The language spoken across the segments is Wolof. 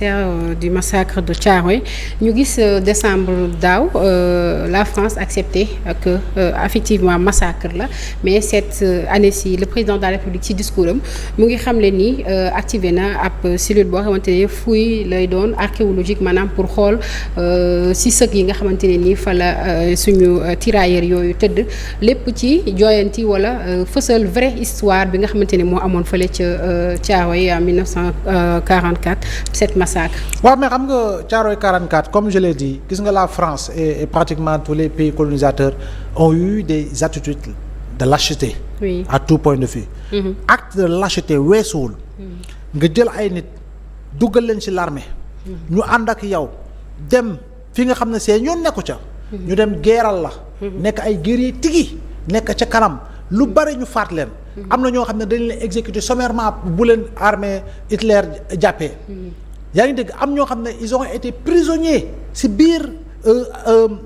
Du massacre de Thiaroye ñu gis décembre daaw la France accepté que effectivement massacre la mais cette année-ci le président de la République ci discours am mu ngi xamle ni activé na ab cellule boo xamante ne fouille lay doon archéologique maanaam pour xool si sëg yi nga xamante ne nii fa la suñu tirailleurs yooyu tëdd lépp ci jooyanti wala fësal vraie histoire bi nga xamante ne moo amoon fële ca Thiaroye en 1944 cette massacre. waaw mais xam nga Thiaroye 44 comme je l'ai dit gis nga la France et pratiquement tous les pays colonisateurs ont eu des attitudes de lâcheté. Oui. À tout point de vue. Mm-hmm. Acte de lâcheté weesuwul. nga jël ay nit duggal leen ci l'armée. ñu ànd ak yow dem fi nga xam ne seen yoon nekku ca. ñu dem geeral la. nekk ay guerrier tigi nekk ca kanam lu bari ñu faat leen. am na ñoo xam ne dañ leen exécuter sommairement bu leen armée Hitler jàppee. yaa ngi dégg am ñoo xam ne ils ont été prisonniers ci biir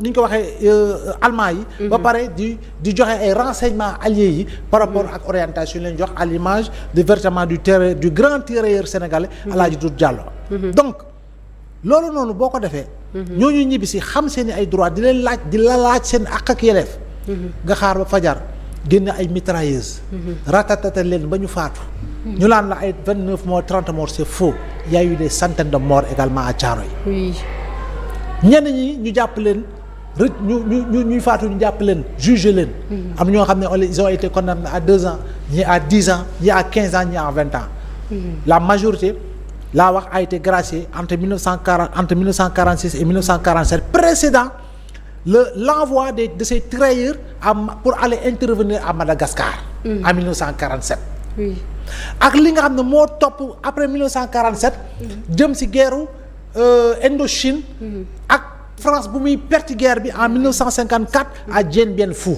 ni ñu ko waxee allemand yi. ba pare di joxe ay renseignements alliés yi. par rapport ak orientation leen jox à l'image de véritablement du grand tirailleur sénégalais. Alaaji Doudou Diallo. donc loolu noonu boo ko defee. ñooñu ñibbi si xam seen i ay droits di leen laaj di la laaj seen àq ak yelleef. nga xaar ba fajar génne ay mitrailleuses. ratatata leen ba ñu faatu. ñu laan la ay 29 morts 30 morts c'est faux. Il y a eu des centaines de morts également à Thiaroye. Oui. ñenn ñi ñu jàpp leen ñuy faatu ñu jàpp leen juger leen. am ñoo xam ne ils ont été condamnés à 2 ans ñii à 10 ans ñii à 15 ans ñii à 20 ans. La majorité laa wax a été graciée entre 1946 et 1947 précédant l'envoi de ces tirailleurs pour aller intervenir à Madagascar. En 1947. Oui. ak li nga xam ne moo topp après 1947. jëm ci guerru Indochine. ak France bu muy perte guerre bi en 1954 à Dien Bien Phu.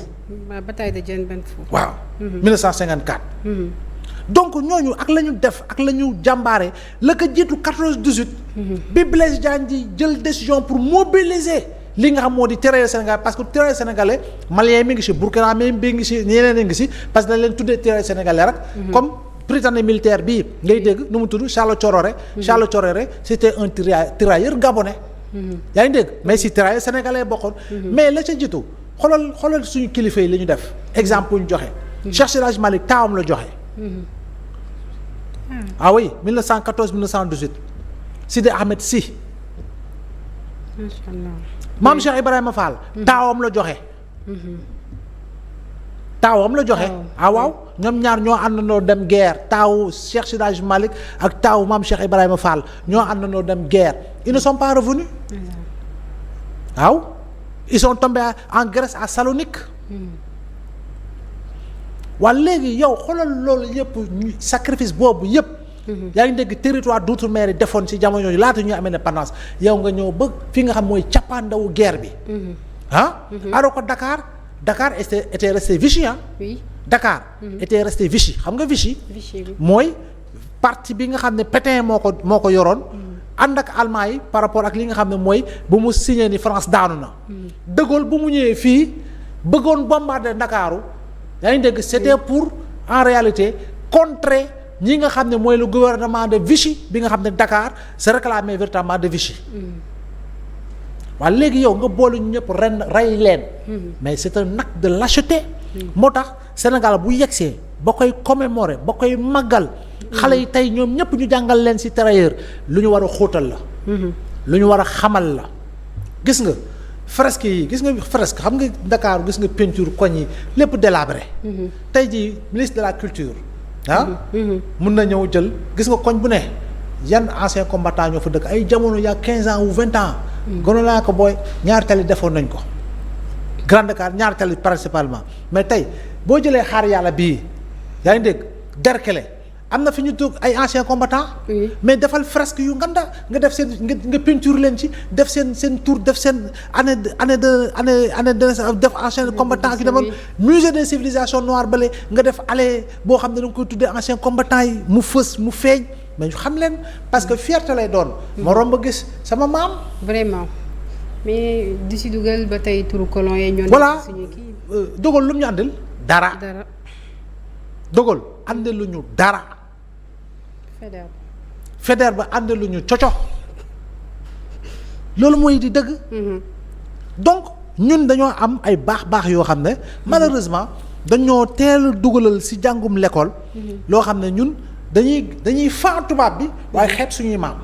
la bataille de Dien Bien Phu. waaw. 1954. donc ñooñu ak la ñu def ak la ñu jàmbaare la ko jiitu 14-18. bi Blaise Diagne di jël décision pour mobiliser li nga xam moo di tirailleurs sénégalais parce que tirailleurs sénégalais malien mi ngi ci Burkina mi ngi ci ñeneen a ngi ci parce que dañ leen tuddee tirailleurs sénégalais rek. comme prytanée militaire bii ngay dégg nu mu tudd Charles Thiororé. Charles Thiororé c'était un tirailleur gabonais. yaa ngi dégg mais si tirailleur sénégalais bokkoon. mais la ca jiitu xoolal suñu kilifa yi la ñu def exemple bu ñu joxe. Cheikh El Hadji Malick taawam la joxe. ah oui 1914 1918 Sidi Ahmed Sy. macha allah. Maam Cheikh Ibrahima Fall. taawam la joxe. taawam la joxe. waaw ñoom ñaar ñoo àndandoo dem guerre taawu Cheikh Sidi Hadji Malick ak taawu Maam Cheikh Ibrahima Fall ñoo àndandoo dem guerre ils ne sont pas revenus. waaw ils sont tombés en Grèce à Salonique. waa léegi yow xoolal loolu yëpp sacrifice boobu yëpp. yaa ngi dégg territoire d'outre-mer yi defoon ci jamono yooyu laata ñuy am indépendance yow nga ñëw ba fi nga xam mooy cappaandawu guerre bi. alors que Dakar était resté Vichy oui. Dakar était resté Vichy xam nga Vichy. mooy parti bi nga xam ne Pétain moo ko yoroon. ànd ak Allemand yi par rapport ak li nga xam ne mooy bu mu signé ni France daanu na. De Gaulle bu mu ñëwee fii bëggoon bombarder Ndakaaru yaa ngi dégg c'était pour en réalité contrer ñi nga xam ne mooy le gouvernement de Vichy bi nga xam ne Dakar se réclamait véritablement de Vichy. waaw léegi yow nga boole ñu ñëpp rey leen. mais c'est un acte de lâcheté. moo tax Sénégal bu yegsee ba koy commémorer ba koy màggal. xale yi tey ñoom ñëpp ñu jàngal leen ci tirailleur lu ñu war a xóotal la. lu ñu war a xamal la. gis nga fresque yi gis nga fresque xam nga Dakar gis nga peinture koñ yi lépp délabré. tey jii ministre de la culture. mun na ñëw jël gis nga koñ bu ne yan anciens combattants ñoo fa dëkk ay jamono yaa 15 ans ou 20 ans. gënoon naa ko booy ñaari tali defoon nañ ko. Grand Dakar ñaari tali principalement mais tey boo jëlee xaar yàlla bii yaa ngi dégg Derklé am na fi ñu toog ay anciens combattants. mais defal fresque yu nganda nga def seen nga peinture leen ci def seen tour def seen année de def anciens combattants yu demoon musée des civilisations noires bale nga def allée boo xam ne da nga koy tuddee anciens combattants yi mu fës mu feeñ. mais ñu xam leen parce que fierté lay doon. ma romb ba gis sama maam. vraiment mais di si dugal ba tey turu colon yi ñoo. voilà suñu kii. dogal lu mu ñu àndil dara. dogal àndil lu ñu dara. Faidherbe ba àndil lu ñu coco. loolu mooy di dëgg. donc ñun dañoo am ay baax yoo xam ne malheureusement dañoo teel a dugalal ci jàngum l'école. loo xam ne ñun dañuy faa tubaab bi waaye xeeb suñuy maam.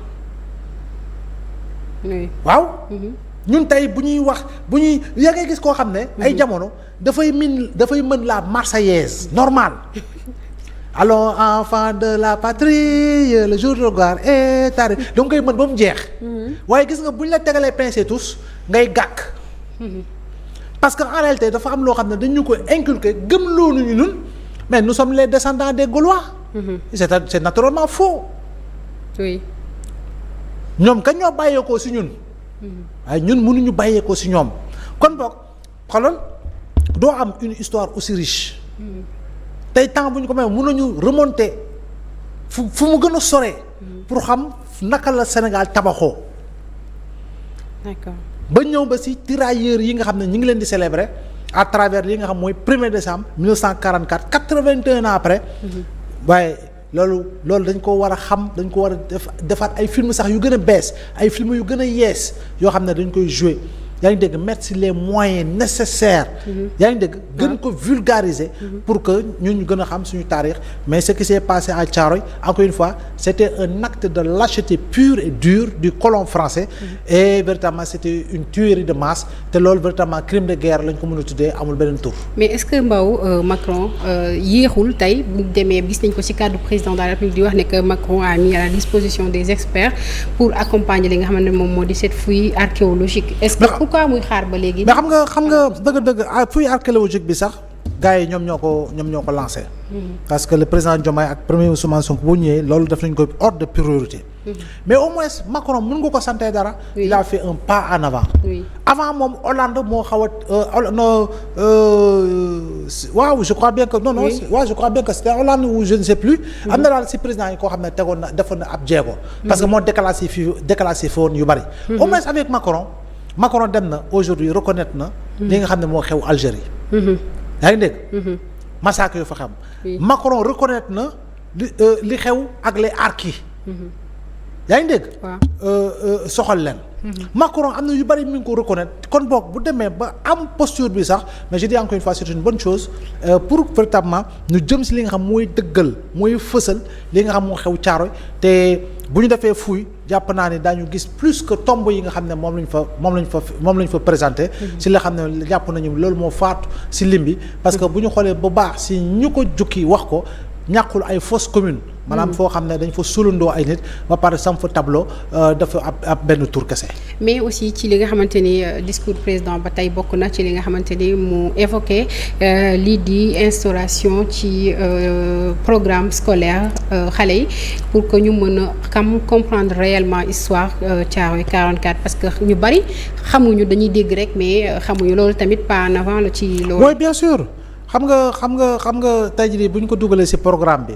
waaw. ñun tey bu ñuy yaa ngay gis koo xam ne. ay jamono dafay mën la marseillaise normale. allons enfants de la patrie le jour de gloire est arrivé donc koy mën ba mu jeex. waaye gis nga bu ñu la tegalee pince et tous ngay gàkk. parce que en réalité dafa am loo xam ne dañu ko inculquer gëm loolu ñu ñun mais nous sommes les descendants des Gaulois. c'est naturellement faux. oui. ñoom kañ ñoo bàyyeekoo ci ñun. waaye ñun mënuñu bàyyeekoo ci ñoom kon boog xoolal doo am une histoire aussi riche. tey temps bu ñu ko may mën nañu remonter fu mu gën a soree pour xam naka la Sénégal tabaxoo. d'accord ba ñëw ba ci tirailleurs yi nga xam ne ñu ngi leen di célébrer à travers li nga xam mooy 1er décembre 1944 81 ans après. waaye loolu dañ ko war a xam dañ ko war a defaat ay film sax yu gën a bees ay film yu gën a yees yoo xam ne dañ koy jouer. yaa ngi dégg mettre les moyens nécessaires. yaa ngi dégg gën ko vulgariser. pour que ñu gën a xam suñu taarix mais ce qui s'est passé à Thiaroye encore une fois c'était un acte de lâcheté pure et dure du colon français. et véritablement c'était une tuerie de masse te loolu véritablement crime de guerre lañ ko mën a tuddee amul beneen tur. mais est-ce que Mbow Macron yéexul tey bu demee gis nañ ko ci cadre président de la République di wax ne que Macron a mis à la disposition des experts pour accompagner li nga xamante ne moom moo di cette fouille archéologique. est-ce que pourquoi muy xaar ba léegi. mais xam nga dëgg fouille archéologique bi sax gars yi ñoom ñoo ko lancé. parce que le président Diomaye ak premier Ousmane Sonko bu ñëwee loolu def nañ ko ordre de priorité. mais au moins Macron mën nga ko santé dara. il a fait un pas en avant. avant moom Hollande moo xaw waaw je crois bien que non je crois bien que c'était Hollande ou je ne sais plus. am na daal si président yi koo xam ne defoon na ab jéego. parce que moo déclassé fi woon yu bari. au moins avec Macron dem na aujourd'hui reconnaître na. li nga xam ne moo xew Algérie. yaa ngi dégg. massacre yu fa xam. Macron reconnaître na li xew ak les harkis. yaa ngi dégg. soxal leen. Macron am na yu bari mi ngi ko reconnaître kon boog bu demee ba am posture bi sax mais je dis encore une fois c'est une bonne chose pour véritablement ñu jëm si li nga xam mooy dëggal mooy fësal li nga xam moo xew Thiaroye te bu ñu defee fuuy jàpp naa ne daañu gis plus que tomb yi nga xam ne moom lañ fa présenté. si la xam ne jàpp nañu loolu moo faatu si lim bi parce que bu ñu xoolee bu baax si ñu ko jukki wax ko ñàkkul ay fosse commune maanaam foo xam ne dañ fa sulandoo ay nit ba pare sam fa tableau dafa ab benn tour kese. mais aussi ci li nga xamante ni discours président ba tey bokk na ci li nga xamante ni mu évoqué lii di instauration ci programme scolaire xale yi pour que ñu mën a comprendre réellement histoire Thiaroye 44 parce que ñu bari xamuñu dañuy dégg rek mais xamuñu loolu tamit pas en avant la ci loolu. oui bien sûr. xam nga tey jii bu ñu ko dugalee ci programme bi.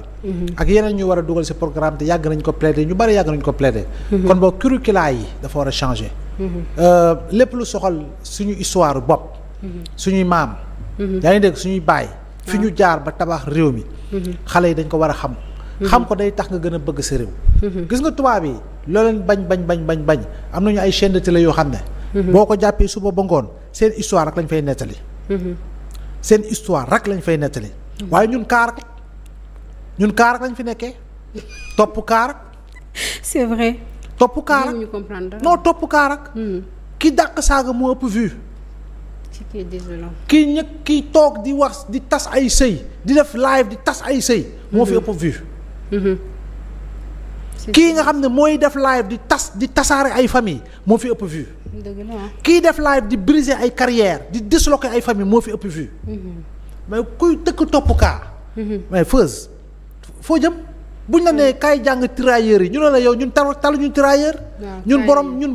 ak yeneen ñu war a dugal ci programme te yàgg nañ ko plaider ñu bari yàgg nañ ko plaider. kon boog curricula yi dafa war a changer. lépp lu soxal suñu histoire bopp. suñuy maam. yaa ngi dégg suñuy baay. fi ñu jaar ba tabax réew mi. xale yi dañ ko war a xam. xam ko day tax nga gën a bëgg sa réew. gis nga tubaab yi loo leen bañ am nañu ay chaîne de télé yoo xam ne. boo ko jàppee suba ba ngoon seen histoire rek lañ fay nettali. seen histoire rek lañ fay nettali. waaye ñun kaar lañ fi nekkee topp kaar. c'est vrai. topp kaar non topp kaar ak. ki dàq saaga moo ëpp vue. kii toog di wax di tas ay sëy di def live di tas ay sëy. moo fi ëpp vue. kii nga xam ne mooy def live di tasaare ay famille moo fi ëpp vue. kii def live di briser ay carrière di disloquer ay famille moo fi ëpp vue. mais kuy dëkk topp kaa. mais Feuz foo jëm buñ la nee kaay jàng tirailleurs yi ñu ne la yow ñun taluñu tirailleur. ñun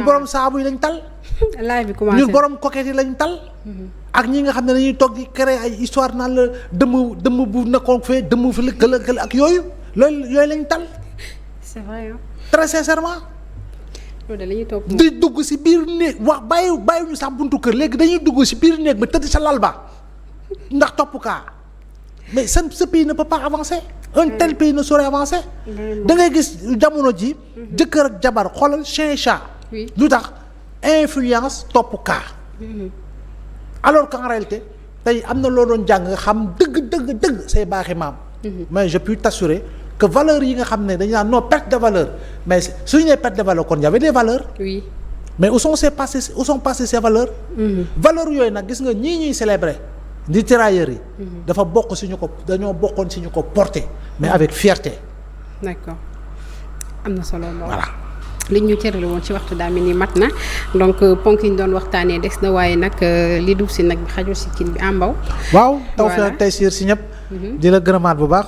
borom saabu yi lañ tal. live bi commencé ñun borom coquette yi lañ tal. ak ñi nga xam ne dañuy toog di créer ay histoire naan la dëmm bu nekkoon fee dëmm fi lëkkal ak yooyu lañ tal. c'est vrai hein. Très sincèrement. di dugg ci biir néeg wax bàyyiwuñu sax buntu kër léegi dañuy dugg ci biir néeg ba tëdd sa lal ba ndax topp kaa mais ce pays ne peut pas avancer. un pays ne saurait avancer. da ngay gis jamono ji. jëkkër ak jabar xoolal chien et chat. oui. lu tax influence topp kaa. alors qu'en réalité tey am na loo doon jàng nga xam dëgg say baaxi maam. mais je peux t'assurer que valeurs yi nga xam ne dañu naan non perte de valeur mais suñu nee perte de valeur kon y avait des valeurs. oui. mais où sont passées ces valeurs. valeurs yooyu nag gis nga ñii ñuy célébrer di tirailleurs yi. dafa bokk si ñu ko dañoo bokkoon si ñu ko porter mais avec fierté. d'accord am na solo lool. voilà. li ñu cërale woon ci waxtu daa mel ni mat na donc ponk yi ñu doon waxtaanee des na waaye nag li dugg si nag xajul si kin bi àmbaw. waaw taw fi tey siir si ñëpp. di la gërëmaat bu baax.